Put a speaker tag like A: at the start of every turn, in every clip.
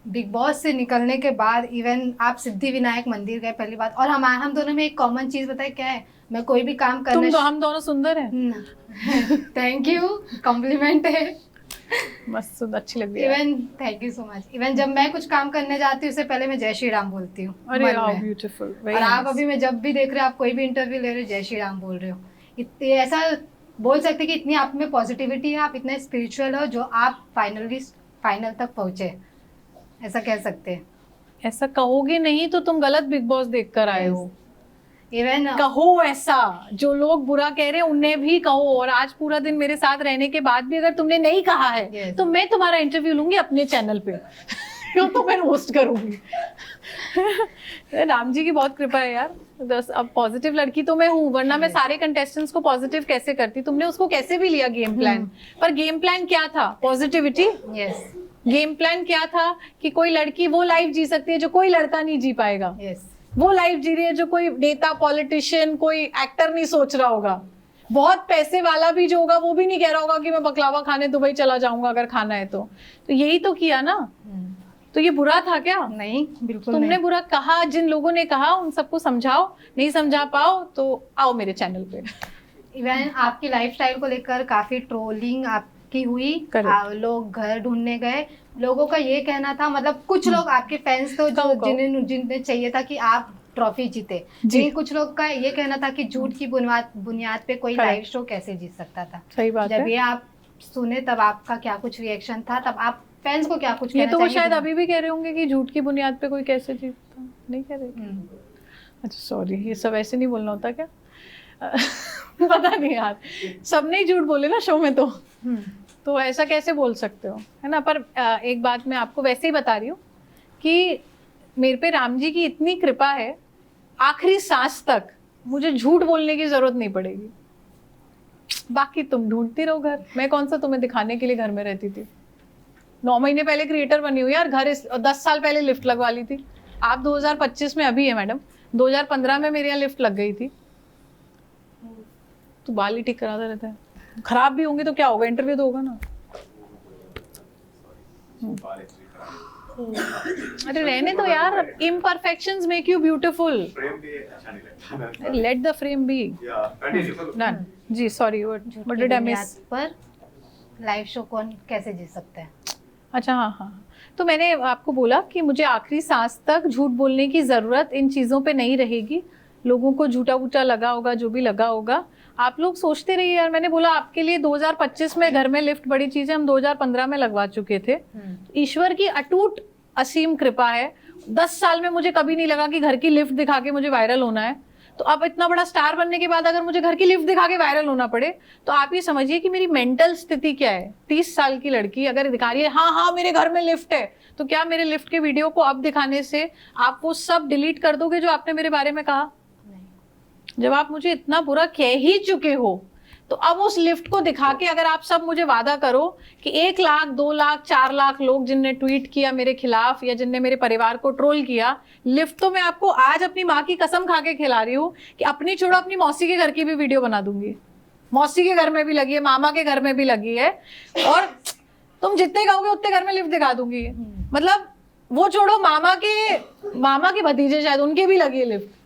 A: Big boss से निकलने के बाद इवन आप सिद्धि विनायक मंदिर गए पहली बात, और हम दोनों में एक कॉमन चीज बताए क्या है, मैं कोई भी काम करने
B: हम दोनों सुंदर हैं।
A: थैंक यू, कॉम्प्लीमेंट है।
B: मस्त अच्छी लग रही है।
A: Even thank you so much. Even जब मैं कुछ काम करने जाती हूँ उससे पहले मैं जय श्री राम बोलती हूँ।
B: अरे हाउ ब्यूटीफुल।
A: और आप अभी मैं जब भी देख रहे हो, आप कोई भी इंटरव्यू ले रहे हो, जय श्री राम बोल रहे हो। इतने ऐसा बोल सकते कि इतनी आप में पॉजिटिविटी है, आप इतने स्पिरिचुअल हो जो आप फाइनल तक पहुंचे, ऐसा कह सकते हैं।
B: ऐसा कहोगे नहीं तो तुम गलत बिग बॉस देख कर आए हो।
A: इवन
B: कहो ऐसा, जो लोग बुरा कह रहे हैं उन्हें भी कहो। और आज पूरा दिन मेरे साथ रहने के बाद भी अगर तुमने नहीं कहा है तो मैं तुम्हारा इंटरव्यू लूंगी अपने चैनल पे। तो मैं रोस्ट करूंगी। राम जी की बहुत कृपा है यार। अब पॉजिटिव लड़की तो मैं हूँ, वरना मैं सारे कंटेस्टेंट्स को पॉजिटिव कैसे करती। तुमने उसको कैसे भी लिया गेम प्लान, पर गेम प्लान क्या था? पॉजिटिविटी।
A: यस।
B: गेम प्लान क्या था कि कोई लड़की वो लाइफ जी सकती है जो कोई लड़का नहीं जी पाएगा।
A: यस।
B: वो लाइफ जी रही है जो कोई नेता, पॉलिटिशियन, कोई एक्टर नहीं सोच रहा होगा। बहुत पैसे वाला भी जो होगा वो भी नहीं कह रहा होगा कि मैं बकलावा खाने दुबई चला जाऊंगा अगर खाना है तो यही तो किया ना। तो ये बुरा था क्या?
A: नहीं, बिल्कुल
B: तुमने
A: नहीं।
B: बुरा कहा, जिन लोगों ने कहा उन सबको समझाओ, नहीं समझा पाओ तो आओ मेरे चैनल पे।
A: इवन आपकी लाइफस्टाइल को लेकर काफी ट्रोलिंग आपकी हुई, लोग घर ढूंढने गए। लोगों का ये कहना था, मतलब कुछ लोग आपके फैंस तो जो जिन्हें चाहिए था कि आप ट्रॉफी जीते, लेकिन कुछ लोग का ये कहना था कि झूठ की बुनियाद पे कोई लाइव शो कैसे जीत सकता था।
B: सही बात है।
A: जब ये आप सुने तब आपका क्या कुछ रिएक्शन था, तब आप फैंस को क्या कुछ
B: ये
A: कहना
B: तो वो
A: चाहिए?
B: शायद अभी भी कह रहे होंगे कि झूठ की बुनियाद पे कोई कैसे जीतता, नहीं कह रहे? अच्छा सॉरी, ये सब ऐसे नहीं बोलना होता क्या? पता नहीं यार, सबने ही झूठ बोले ना शो में तो ऐसा कैसे बोल सकते हो, है ना। पर एक बात मैं आपको वैसे ही बता रही हूँ कि मेरे पे राम जी की इतनी कृपा है, आखिरी सांस तक मुझे झूठ बोलने की जरूरत नहीं पड़ेगी। बाकी तुम ढूंढती रहो घर, मैं कौन सा तुम्हें दिखाने के लिए घर में रहती थी। 9 महीने पहले क्रिएटर बनी हुई यार, घर 10 साल पहले लिफ्ट लगवा ली थी। आप 2025 में अभी है मैडम, 2015 में मेरे यहाँ लिफ्ट लग गई थी। तो बाल ही ठीक कराता रहता है, खराब भी होंगे तो क्या होगा, इंटरव्यू तो होगा ना। अरे रहने दो यार, imperfections make you beautiful. Let the frame be done. जी sorry, what did I miss?
A: पर लाइव शो कौन कैसे जीत सकता है?
B: अच्छा हाँ, तो मैंने आपको बोला कि मुझे आखिरी सांस तक झूठ बोलने की जरूरत इन चीजों पे नहीं रहेगी। लोगों को झूठा वूठा लगा होगा, जो भी लगा होगा, आप लोग सोचते रहिए यार। मैंने बोला आपके लिए 2025 में घर में लिफ्ट बड़ी चीज है, हम 2015 में लगवा चुके थे। ईश्वर की अटूट असीम कृपा है। 10 साल में मुझे कभी नहीं लगा कि घर की लिफ्ट दिखा के मुझे वायरल होना है। तो अब इतना बड़ा स्टार बनने के बाद अगर मुझे घर की लिफ्ट दिखा के वायरल होना पड़े, तो आप ये समझिए कि मेरी मेंटल स्थिति क्या है। 30 साल की लड़की अगर दिखा रही है हाँ मेरे घर में लिफ्ट है, तो क्या मेरे लिफ्ट के वीडियो को अब दिखाने से आप वो सब डिलीट कर दोगे जो आपने मेरे बारे में कहा? जब आप मुझे इतना बुरा कह ही चुके हो, तो अब उस लिफ्ट को दिखा के अगर आप सब मुझे वादा करो कि 1 लाख 2 लाख 4 लाख लोग जिनने ट्वीट किया मेरे खिलाफ या जिनने मेरे परिवार को ट्रोल किया, लिफ्ट तो मैं आपको आज अपनी माँ की कसम खा के खिला रही हूँ कि अपनी छोड़ो, अपनी मौसी के घर की भी वीडियो बना दूंगी। मौसी के घर में भी लगी है, मामा के घर में भी लगी है, और तुम जितने कहोगे उतने घर में लिफ्ट दिखा दूंगी। मतलब वो छोड़ो, मामा के भतीजे शायद उनके भी लगी है लिफ्ट,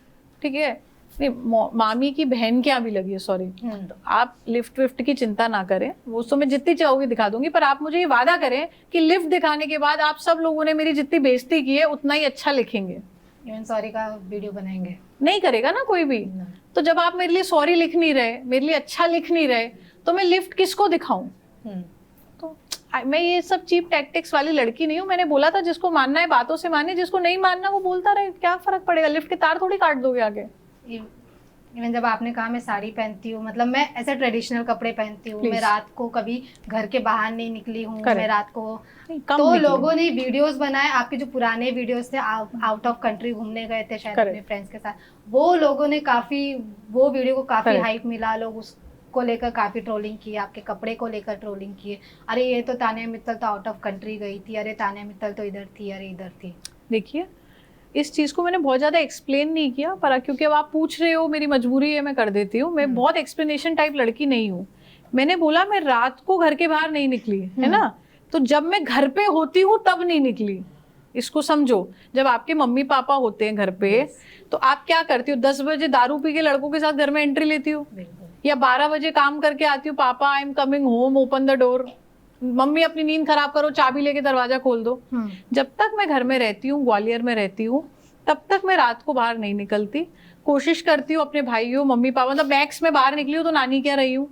B: ठीक है, नहीं मामी की बहन के यहाँ भी लगी है, सॉरी। तो आप लिफ्ट विफ्ट की चिंता ना करें, वो तो मैं जितनी चाहोगी दिखा दूंगी। पर आप मुझे ये वादा करें कि लिफ्ट दिखाने के बाद आप सब लोगों ने मेरी जितनी बेइज्जती की है उतना ही अच्छा लिखेंगे।
A: इवन सॉरी का वीडियो बनाएंगे।
B: नहीं करेगा ना कोई भी। तो जब आप मेरे लिए सॉरी लिख नहीं रहे, मेरे लिए अच्छा लिख नहीं रहे, तो मैं लिफ्ट किसको दिखाऊं? तो मैं ये सब चीप टैक्टिक्स वाली लड़की नहीं हूँ। मैंने बोला था जिसको मानना है बातों से माने, जिसको नहीं मानना वो बोलता रहे, क्या फर्क पड़ेगा? लिफ्ट के तार थोड़ी काट दोगे आगे।
A: इवन जब आपने कहा मैं साड़ी पहनती हूँ, मतलब मैं ऐसे ट्रेडिशनल कपड़े पहनती हूँ, मैं रात को कभी घर के बाहर नहीं निकली हूँ, मैं रात को तो लोगों ने वीडियोस बनाए, आपके जो पुराने वीडियोस थे, आउट ऑफ कंट्री घूमने गए थे शायद अपने फ्रेंड्स के साथ, वो लोगों ने वो वीडियो को काफी हाइप मिला, लोग उसको लेकर काफी ट्रोलिंग की, आपके कपड़े को लेकर ट्रोलिंग किए। अरे ये तो तानिया मित्तल तो आउट ऑफ कंट्री गई थी, अरे तानिया मित्तल तो इधर थी, अरे इधर थी।
B: देखिए इस चीज़ को मैंने बहुत ज़्यादा एक्सप्लेन नहीं किया, पर क्योंकि अब आप पूछ रहे हो, मेरी मजबूरी है, मैं कर देती हूँ। मैं बहुत एक्सप्लेनेशन टाइप लड़की नहीं हूँ। मैंने बोला मैं रात को घर के बाहर नहीं निकली, है ना, तो जब मैं घर पे होती हूँ तब नहीं निकली। इसको समझो। जब आपके मम्मी पापा होते हैं घर पे तो आप क्या करती हो? 10 बजे दारू पी के लड़कों के साथ घर में एंट्री लेती हो, या 12 बजे काम करके आती हो, पापा I am coming home, open the door, mummy अपनी नींद खराब करो, चाबी लेके दरवाजा खोल दो। जब तक मैं घर में रहती हूँ, ग्वालियर में रहती हूँ, तब तक मैं रात को बाहर नहीं निकलती। कोशिश करती हूँ अपने भाइयों, मम्मी पापा, मतलब मैक्स में बाहर निकली हूँ तो नानी क्या रही हूँ।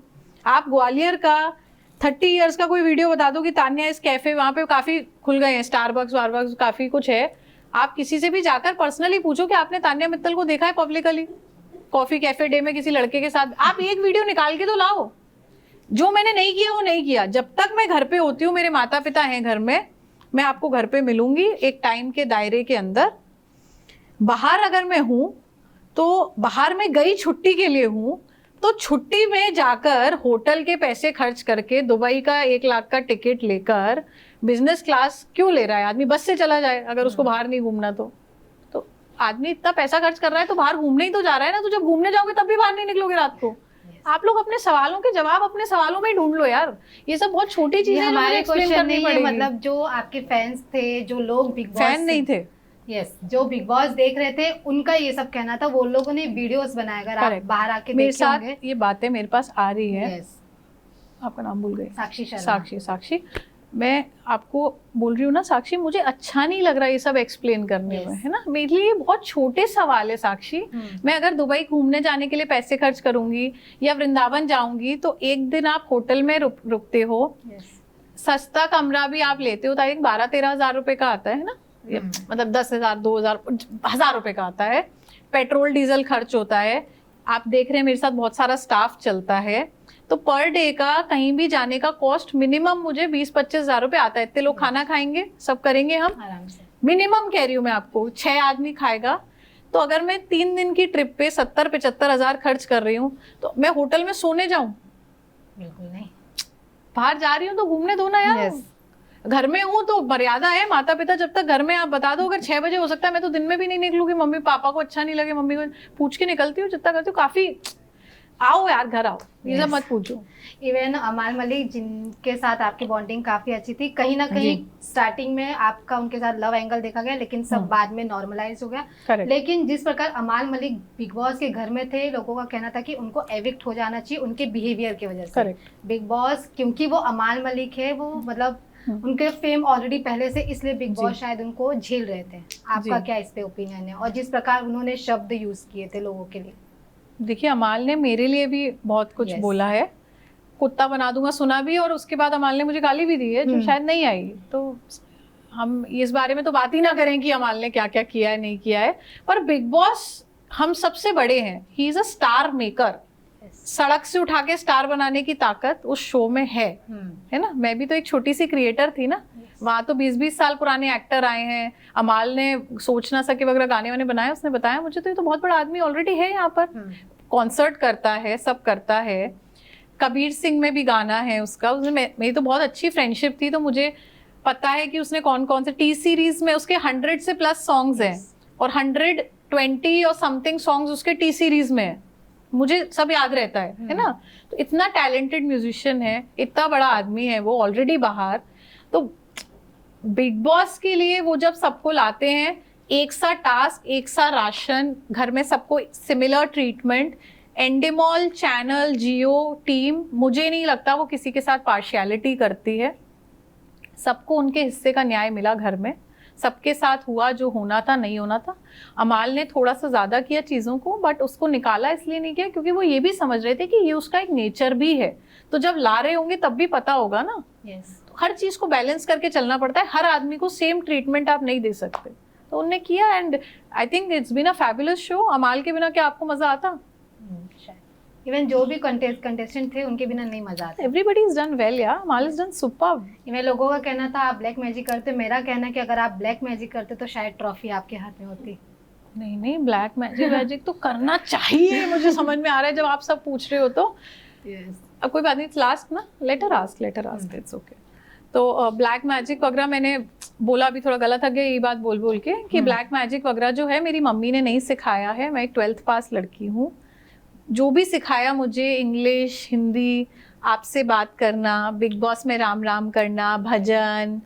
B: आप ग्वालियर का 30 इयर्स का कोई वीडियो बता दो कि तान्या इस कैफे, वहां पे काफी खुल गए हैं, स्टारबक्स वारबक्स काफी कुछ है, आप किसी से भी जाकर पर्सनली पूछो कि आपने तान्या मित्तल को देखा है पब्लिकली कॉफी कैफे डे में किसी लड़के के साथ? आप एक वीडियो निकाल के तो लाओ। जो मैंने नहीं किया वो नहीं किया। जब तक मैं घर पे होती हूँ, मेरे माता पिता हैं घर में, मैं आपको घर पे मिलूंगी एक टाइम के दायरे के अंदर। बाहर अगर मैं हूं तो बाहर में गई छुट्टी के लिए हूं, तो छुट्टी में जाकर होटल के पैसे खर्च करके दुबई का 1 लाख का टिकट लेकर बिजनेस क्लास क्यों ले रहा है आदमी? बस से चला जाए अगर उसको बाहर नहीं घूमना तो आदमी इतना पैसा खर्च कर रहा है तो बाहर घूमने ही तो जा रहा है ना। तो जब घूमने जाओगे तब भी बाहर नहीं निकलोगे रात को। आप लोग अपने सवालों के जवाब अपने सवालों में ही ढूंढ लो यार। ये सब बहुत छोटी चीजें
A: हमारे एक्सप्लेन करनी पड़ेगी। मतलब जो आपके फैंस थे, जो लोग बिग बॉस
B: फैन नहीं थे,
A: यस, जो बिग बॉस देख रहे थे, उनका ये सब कहना था। वो लोगों ने वीडियोस बनाए, अगर आप बाहर आके
B: मेरे साथ ये बातें मेरे पास आ रही है।
A: yes.
B: आपका नाम भूल गई।
A: साक्षी शर्मा।
B: साक्षी मैं आपको बोल रही हूँ ना साक्षी, मुझे अच्छा नहीं लग रहा ये सब एक्सप्लेन करने में, है ना। मेरे लिए बहुत छोटे सवाल है साक्षी। मैं अगर दुबई घूमने जाने के लिए पैसे खर्च करूंगी या वृंदावन जाऊंगी तो एक दिन आप होटल में रुकते हो, सस्ता कमरा भी आप लेते हो तो आई थिंक 12-13 हज़ार रुपए का आता है ना, मतलब 10,000 2,000 1,000 रुपए का आता है। पेट्रोल डीजल खर्च होता है। आप देख रहे हैं मेरे साथ बहुत सारा स्टाफ चलता है, तो पर डे का कहीं भी जाने का कॉस्ट मिनिमम मुझे 20-25 हज़ार रुपए आता है। इतने लोग खाना खाएंगे, सब करेंगे हम
A: आराम से।
B: मिनिमम कह रही हूँ मैं आपको, 6 आदमी खाएगा। तो अगर मैं 3 दिन की ट्रिप पे 70-75 हज़ार खर्च कर रही हूँ तो मैं होटल में सोने जाऊं?
A: बिल्कुल नहीं।
B: बाहर जा रही हूँ तो घूमने दो ना यार। घर में हूँ तो मर्यादा है। माता पिता जब तक घर में, आप बता दो अगर 6 बजे हो सकता है, मैं तो दिन में भी नहीं निकलूंगी। मम्मी पापा को अच्छा नहीं लगे, मम्मी को पूछ के निकलती हूँ जितना करती हूँ। काफी आओ यार, घर आओ, ये सब मत पूछो।
A: इवन अमाल मलिक, जिनके साथ आपकी बॉन्डिंग काफी अच्छी थी, कहीं ना कहीं स्टार्टिंग में आपका उनके साथ लव एंगल देखा गया, लेकिन सब बाद में नॉर्मलाइज हो गया। लेकिन जिस प्रकार अमाल मलिक बिग बॉस के घर में थे, लोगों का कहना था कि उनको एविक्ट हो जाना चाहिए उनके बिहेवियर की वजह से। बिग बॉस, क्योंकि वो अमाल मलिक है, वो मतलब उनके फेम ऑलरेडी पहले से, इसलिए बिग बॉस शायद उनको झेल रहे थे। आपका क्या इस पे ओपिनियन है? और जिस प्रकार उन्होंने शब्द यूज किए थे लोगों के लिए।
B: देखिए, अमाल ने मेरे लिए भी बहुत कुछ बोला है, कुत्ता बना दूंगा सुना भी, और उसके बाद अमाल ने मुझे गाली भी दी है जो शायद नहीं आई। तो हम इस बारे में तो बात ही ना करें कि अमाल ने क्या क्या किया है नहीं किया है। पर बिग बॉस हम सबसे बड़े हैं। He is a star maker. सड़क से उठा के स्टार बनाने की ताकत उस शो में है ना। मैं भी तो एक छोटी सी क्रिएटर थी ना। वहां तो 20-20 साल पुराने एक्टर आए हैं। अमाल ने सोच ना सके वगैरह गाने वाने बनाए, उसने बताया मुझे। तो ये तो बहुत बड़ा आदमी ऑलरेडी है यहाँ पर। कॉन्सर्ट करता है, सब करता है। कबीर सिंह में भी गाना है उसका। उसने मेरी तो बहुत अच्छी फ्रेंडशिप थी, तो मुझे पता है कि उसने कौन कौन से टी सीरीज में, उसके 100 से प्लस सॉन्ग्स हैं और 120 और समथिंग सॉन्ग्स उसके टी सीरीज में है। मुझे सब याद रहता है ना। तो इतना टैलेंटेड म्यूजिशियन है, इतना बड़ा आदमी है वो ऑलरेडी बाहर। तो बिग बॉस के लिए वो जब सबको लाते हैं, एक सा टास्क, एक सा राशन, घर में सबको सिमिलर ट्रीटमेंट, एंडेमॉल चैनल, जियो टीम, मुझे नहीं लगता वो किसी के साथ पार्शियलिटी करती है। सबको उनके हिस्से का न्याय मिला घर में। सबके साथ हुआ जो होना था, नहीं होना था। अमाल ने थोड़ा सा ज्यादा किया चीजों को, बट उसको निकाला इसलिए नहीं किया क्योंकि वो ये भी समझ रहे थे कि ये उसका एक नेचर भी है। तो जब ला रहे होंगे तब भी पता होगा ना। तो हर चीज को बैलेंस करके चलना पड़ता है। हर आदमी को सेम ट्रीटमेंट आप नहीं दे सकते। तो उन्होंने किया, and I think it's been a fabulous show. Amaal के बिना क्या आपको मजा आता?
A: इवन जो भी कंटेस्टेंट थे उनके बिना नहीं मजा आता।
B: एवरीबॉडी इज डन वेल यार। अमाल इज डन सुपर्ब।
A: इवन लोगों का कहना था आप ब्लैक मैजिक करते। मेरा कहना है कि अगर आप ब्लैक मैजिक करते तो शायद ट्रॉफी आपके हाथ में होती।
B: नहीं, ब्लैक मैजिक तो करना चाहिए। मुझे समझ में आ रहा है जब आप सब पूछ रहे हो तो। अब कोई बात नहीं, लास्ट ना, लेटर आस्क इट्स ओके। तो ब्लैक मैजिक वगैरह मैंने बोला, अभी थोड़ा गलत है ये बात बोल के कि ब्लैक मैजिक वगैरह जो है मेरी मम्मी ने नहीं सिखाया है। मैं एक 12th पास लड़की हूँ। जो भी सिखाया मुझे, इंग्लिश, हिंदी, आपसे बात करना, बिग बॉस में राम राम करना, भजन,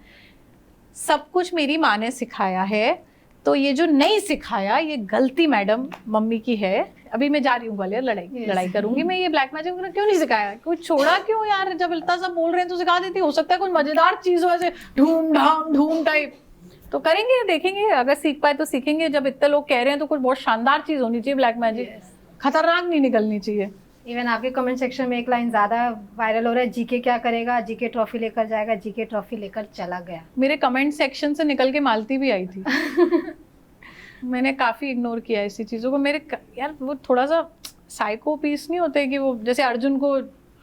B: सब कुछ मेरी माँ ने सिखाया है, तो ये जो नहीं सिखाया ये गलती मैडम मम्मी की है। अभी मैं जा रही हूँ ग्वालियर, लड़ाई करूंगी मैं। ये ब्लैक मैजिक क्यों नहीं सिखाया, कुछ छोड़ा क्यों यार, जब इतना सब बोल रहे हैं तो सिखा देती। हो सकता है कुछ मजेदार चीज हो, ऐसे धूम टाइप, तो करेंगे, देखेंगे, अगर सीख पाए तो सीखेंगे। जब इतने लोग कह रहे हैं तो कुछ बहुत शानदार चीज होनी चाहिए ब्लैक मैजिक, खतरनाक नहीं निकलनी चाहिए।
A: इवन आपके कमेंट सेक्शन में एक लाइन ज्यादा वायरल हो रहा है, जीके क्या करेगा, जीके ट्रॉफी लेकर जाएगा, जीके ट्रॉफी लेकर चला गया।
B: मेरे कमेंट सेक्शन से निकल के मालती भी आई थी। मैंने काफी इग्नोर किया ऐसी चीजों को। यार वो थोड़ा सा साइको पीस नहीं होते कि वो जैसे अर्जुन को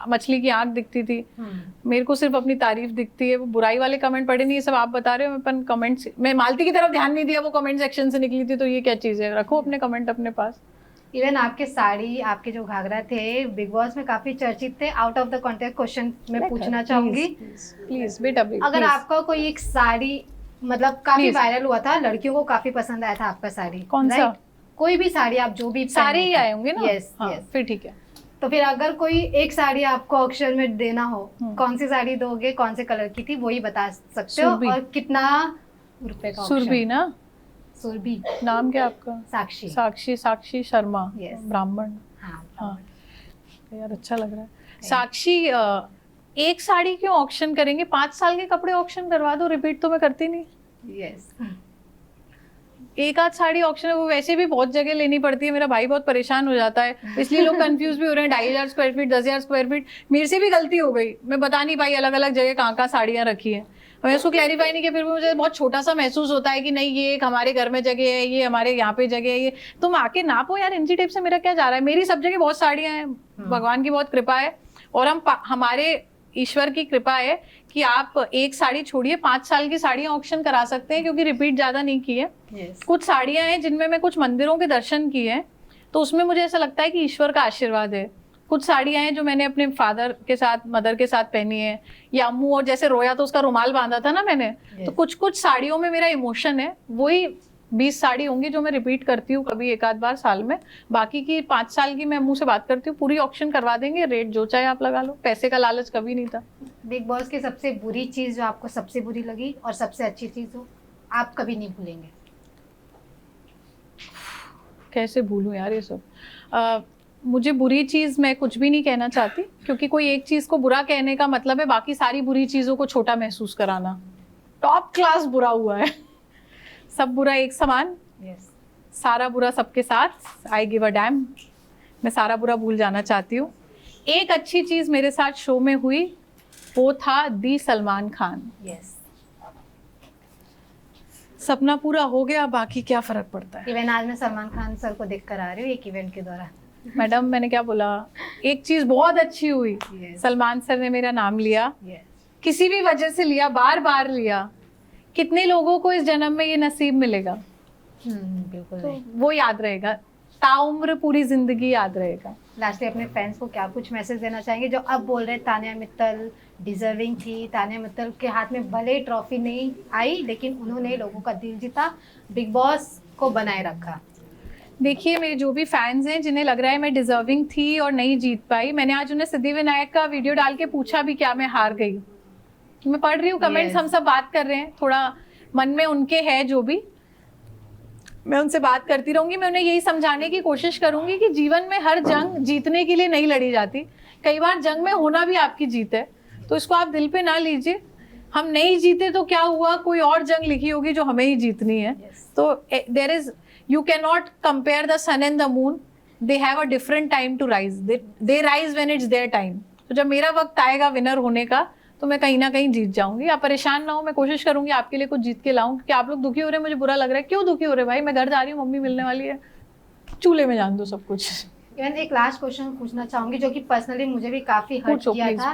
B: मछली की आंख दिखती थी, मेरे को सिर्फ अपनी तारीफ दिखती है। वो बुराई वाले कमेंट पढ़े नहीं, ये सब आप बता रहे हो। अपन कमेंट्स, मैं मालती की तरफ ध्यान नहीं दिया, वो कमेंट सेक्शन से निकली थी, तो ये क्या चीज है। रखो अपने कमेंट अपने पास।
A: इवन आपके साड़ी, आपके जो घाघरा थे बिग बॉस में काफी चर्चित थे। Out of the context question मैं पूछना चाहूंगी,
B: प्लीज बेटा,
A: अगर आपका कोई एक साड़ी मतलब काफी वायरल हुआ था, लड़कियों को काफी पसंद आया था आपका साड़ी,
B: कौन सा?
A: कोई भी साड़ी, आप जो भी
B: सारे ही आए होंगे ना।
A: यस,
B: फिर ठीक है।
A: तो फिर अगर कोई एक साड़ी आपको ऑक्शन में देना हो, कौन सी साड़ी दोगे, कौन से कलर की थी, वही बता सकते हो, और कितना रुपए का?
B: सुरभि ना?
A: सुरभि।
B: नाम क्या आपका?
A: साक्षी।
B: साक्षी शर्मा, ब्राह्मण।
A: हाँ
B: यार अच्छा लग रहा है। साक्षी, एक साड़ी क्यों ऑक्शन करेंगे? 5 साल के कपड़े ऑक्शन करवा दो, रिपीट तो मैं करती नहीं।
A: यस,
B: एक आध साड़ी ऑक्शन है, वो वैसे भी बहुत जगह लेनी पड़ती है। मेरा भाई बहुत परेशान हो जाता है, इसलिए लोग कंफ्यूज भी हो रहे हैं। 2500 स्क्वायर फीट, 10,000 स्क्वायर फीट। मेरे से भी गलती हो गई, मैं बता नहीं पाई अलग अलग जगह कहाँ साड़ियाँ रखी है। मैं उसको क्लैरिफाई नहीं किया, फिर मुझे बहुत छोटा सा महसूस होता है कि नहीं ये एक हमारे घर में जगह है, ये हमारे यहाँ पे जगह है, ये तुम आके नापो यार। इंची टेप से मेरा क्या जा रहा है? मेरी सब जगह बहुत साड़ियाँ हैं, भगवान की बहुत कृपा है, और हमारे ईश्वर की कृपा है कि आप एक साड़ी छोड़िए 5 साल की साड़ियाँ ऑक्शन करा सकते हैं, क्योंकि रिपीट ज्यादा नहीं की है। कुछ साड़ियाँ हैं जिनमें मैं कुछ मंदिरों के दर्शन किए हैं, तो उसमें मुझे ऐसा लगता है कि ईश्वर का आशीर्वाद है। कुछ साड़ियाँ हैं जो मैंने अपने फादर के साथ, मदर के साथ पहनी है, या अम्मू और जैसे रोया तो उसका रुमाल बांधा था ना मैंने, तो कुछ साड़ियों में मेरा इमोशन है। वही 20 साड़ी होंगी जो मैं रिपीट करती हूँ कभी एक आध बार साल में। बाकी की 5 साल की मैं अम्मू से बात करती हूँ, पूरी ऑक्शन करवा देंगे, रेट जो चाहे आप लगा लो। पैसे का लालच कभी नहीं था।
A: बिग बॉस की सबसे बुरी चीज जो आपको सबसे बुरी लगी और सबसे अच्छी चीज हो आप कभी नहीं भूलेंगे?
B: कैसे भूलूं यार ये सब। मुझे बुरी चीज मैं कुछ भी नहीं कहना चाहती, क्योंकि कोई एक चीज को बुरा कहने का मतलब है बाकी सारी बुरी चीजों को छोटा महसूस कराना। टॉप क्लास बुरा हुआ है। सब बुरा एक समान, सारा बुरा सबके साथ। I give a dam. मैं सारा बुरा भूल जाना चाहती हूँ। एक अच्छी चीज मेरे साथ शो में हुई, वो था दी सलमान खान। सपना पूरा हो गया, बाकी क्या फर्क पड़ता है।
A: इवन आज मैं सलमान खान सर को देख कर आ रही हूँ एक इवेंट के दौरान।
B: मैडम मैंने क्या बोला, एक चीज बहुत अच्छी हुई, सलमान सर ने मेरा नाम लिया, किसी भी वजह से लिया, बार बार लिया। कितने लोगों को इस जन्म में ये नसीब मिलेगा?
A: बिल्कुल
B: तो वो याद रहेगा, ताउम्र पूरी जिंदगी याद रहेगा।
A: लास्टली अपने फैंस को क्या कुछ मैसेज देना चाहेंगे जो अब बोल रहे तानिया मित्तल डिजर्विंग थी, तानिया मित्तल के हाथ में भले ट्रॉफी नहीं आई लेकिन उन्होंने लोगों का दिल जीता, बिग बॉस को बनाए रखा?
B: देखिए, मेरे जो भी फैंस हैं जिन्हें लग रहा है मैं डिजर्विंग थी और नहीं जीत पाई, मैंने आज उन्हें सिद्धिविनायक का वीडियो डाल के पूछा भी क्या मैं हार गई। मैं पढ़ रही हूँ कमेंट्स, हम सब बात कर रहे हैं, थोड़ा मन में उनके है जो भी, मैं उनसे बात करती रहूंगी। मैं उन्हें यही समझाने की कोशिश करूंगी कि जीवन में हर जंग जीतने के लिए नहीं लड़ी जाती, कई बार जंग में होना भी आपकी जीत है, तो इसको आप दिल पे ना लीजिए। हम नहीं जीते तो क्या हुआ, कोई और जंग लिखी होगी जो हमें ही जीतनी है। तो there is, you cannot compare the sun and the moon, they have a different time to rise, they rise when it's their time। तो जब मेरा वक्त आएगा विनर होने का तो मैं कहीं ना कहीं जीत जाऊंगी। आप परेशान ना हो, मैं कोशिश करूंगी आपके लिए कुछ जीत के लाऊं, क्योंकि आप लोग दुखी हो रहे हैं, मुझे बुरा लग रहा है। क्यों दुखी हो रहे भाई? मैं घर जा रही हूँ, मम्मी मिलने वाली है, चूल्हे में जान दो सब कुछ।
A: इवन एक लास्ट क्वेश्चन पूछना चाहूंगी जो कि पर्सनली मुझे भी काफी हर्ट किया था।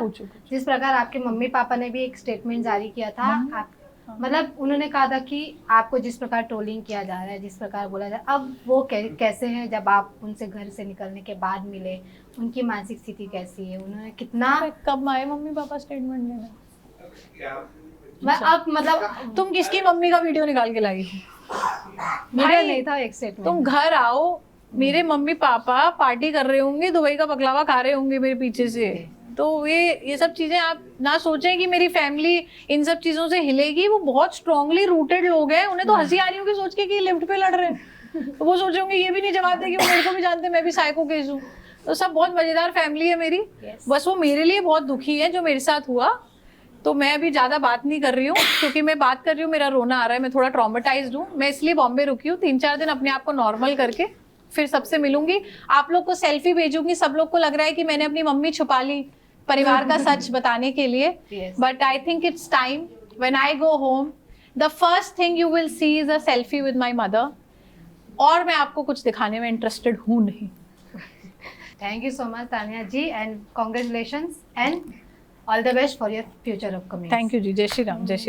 A: जिस प्रकार आपके मम्मी पापा ने भी एक स्टेटमेंट जारी किया था, मतलब उन्होंने कहा था कि आपको जिस प्रकार ट्रोलिंग किया जा रहा है, जिस प्रकार बोला जा रहा है, अब वो कैसे हैं जब आप उनसे घर से निकलने के बाद मिले, उनकी मानसिक स्थिति कैसी है, उन्होंने कितना?
B: कब आए मम्मी पापा स्टेटमेंट देने?
A: अब मतलब
B: तुम किसकी मम्मी का वीडियो निकाल के लाई?
A: मेरा नहीं था एक स्टेटमेंट।
B: तुम घर आओ, मेरे मम्मी पापा पार्टी कर रहे होंगे, दुबई का बकलावा खा रहे होंगे मेरे पीछे से, तो ये सब चीजें आप ना सोचें कि मेरी फैमिली इन सब चीजों से हिलेगी। वो बहुत स्ट्रांगली रूटेड लोग हैं, उन्हें तो हंसी आ रही होगी सोच के कि लिफ्ट पे लड़ रहे हैं, तो वो सोच होंगे ये भी नहीं जवाब देगी, वो मेरे को भी जानते मैं भी साइको केस हूँ। तो सब बहुत मजेदार फैमिली है मेरी। बस वो मेरे लिए बहुत दुखी है जो मेरे साथ हुआ। तो मैं अभी ज्यादा बात नहीं कर रही हूँ, क्योंकि मैं बात कर रही हूँ मेरा रोना आ रहा है, मैं थोड़ा ट्रॉमेटाइज्ड हूँ। मैं इसलिए बॉम्बे रुकी हूँ 3-4 दिन अपने आप को नॉर्मल करके फिर सबसे मिलूंगी। आप लोग को सेल्फी भेजूंगी। सब लोग को लग रहा है कि मैंने अपनी मम्मी छुपा ली परिवार का सच बताने के लिए, but I think it's time when I go home the first thing you will see is a selfie with my mother. और मैं आपको कुछ दिखाने में इंटरेस्टेड हूँ नहीं।
A: Thank you so much Tania ji, and congratulations and all the best for your future upcoming.
B: Thank you ji. जय श्री राम। जय श्री राम।